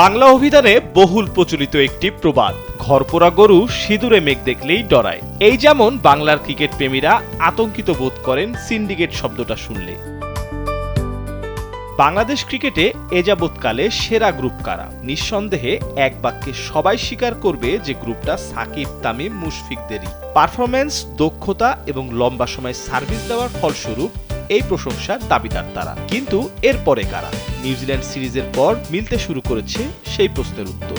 বাংলা অভিধানে বহুল প্রচলিত একটি প্রবাদ, ঘরপোড়া গরু সিঁদুরে মেঘ দেখলেই ডরায়। এই যেমন বাংলার ক্রিকেট প্রেমীরা আতঙ্কিত বোধ করেন সিন্ডিকেট শব্দটা শুনলে। বাংলাদেশ ক্রিকেটে এযাবৎকালে সেরা গ্রুপ কারা? নিঃসন্দেহে এক বাক্যে সবাই স্বীকার করবে যে গ্রুপটা সাকিব, তামিম, মুশফিকদেরই। পারফরম্যান্স, দক্ষতা এবং লম্বা সময় সার্ভিস দেওয়ার ফলস্বরূপ এই প্রশংসার দাবিদার তারা। কিন্তু এরপরে কারা? নিউজিল্যান্ড সিরিজের পর মিলতে শুরু করেছে সেই প্রশ্নের উত্তর।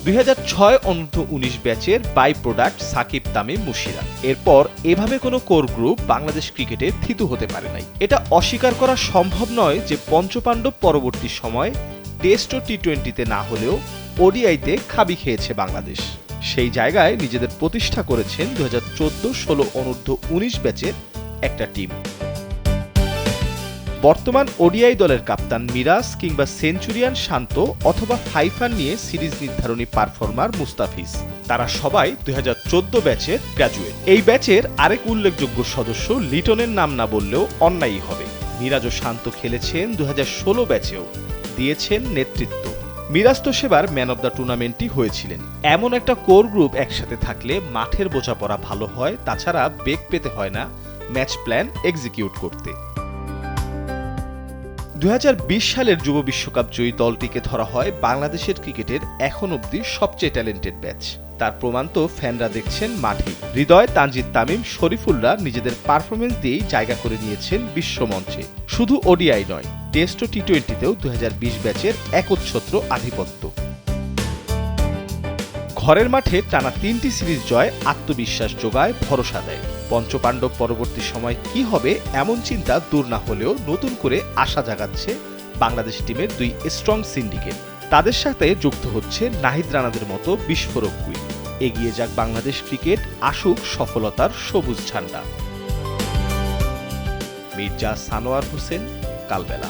2006 অনূর্ধ্ব-19 ব্যাচের বাই প্রোডাক্ট সাকিব, তামিম, মুশিরা। এরপর এভাবে কোনো কোর গ্রুপ বাংলাদেশ ক্রিকেটে থিতু হতে পারে নাই। এটা অস্বীকার করা সম্ভব নয় যে পঞ্চপাণ্ডব পরবর্তী সময় টেস্ট ও টি-20তে না হলেও ওডিআইতে খাবি খেয়েছে বাংলাদেশ। সেই জায়গায় নিজেদের প্রতিষ্ঠা করেছেন 2014-16 অনূর্ধ্ব-19 ব্যাচের একটা টিম। বর্তমান ওডিআই দলের কাপ্তান মিরাজ কিংবা সেঞ্চুরিয়ান শান্ত অথবা ফাইফার নিয়ে সিরিজ নির্ধারণী পারফর্মার মুস্তাফিজ, তারা সবাই 2014 ব্যাচের গ্র্যাজুয়েট। এই ব্যাচের আরেক উল্লেখযোগ্য সদস্য লিটনের নাম না বললেও অন্যায়ই হবে। মিরাজ ও শান্ত খেলেছেন 2016 ব্যাচেও, দিয়েছেন নেতৃত্ব। মিরাজ তো সেবার ম্যান অব দ্য টুর্নামেন্টই হয়েছিলেন। এমন একটা কোর গ্রুপ একসাথে থাকলে মাঠের বোঝাপড়া ভালো হয়, তাছাড়া বেগ পেতে হয় না ম্যাচ প্ল্যান এক্সিকিউট করতে। 2020 সালের যুব বিশ্বকাপ জয়ী দলটিকে ধরা হয় বাংলাদেশের ক্রিকেটের এখন অবধি সবচেয়ে ট্যালেন্টেড ব্যাচ। তার প্রমাণ তো ফ্যানরা দেখছেন মাঠে। হৃদয়, তানজিদ, তামিম, শরীফুলরা নিজেদের পারফরমেন্স দিয়েই জায়গা করে নিয়েছেন বিশ্বমঞ্চে। শুধু ওডিআই নয়, টেস্ট ও টি-20তেও 2020 ব্যাচের একচ্ছত্র আধিপত্য। ঘরের মাঠে টানা 3টি সিরিজ জয় আত্মবিশ্বাস যোগায়, ভরসা দেয়। পঞ্চপাণ্ডব পরবর্তী সময় কি হবে এমন চিন্তা দূর না হলেও নতুন করে আশা জাগাচ্ছে বাংলাদেশ টিমের দুই স্ট্রং সিন্ডিকেট। তাদের সাথে যুক্ত হচ্ছে নাহিদ রানাদের মতো বিস্ফোরক কুইন। এগিয়ে যাক বাংলাদেশ ক্রিকেট, আসুক সফলতার সবুজ ঝান্ডা। মির্জা সানোয়ার হোসেন, কালবেলা।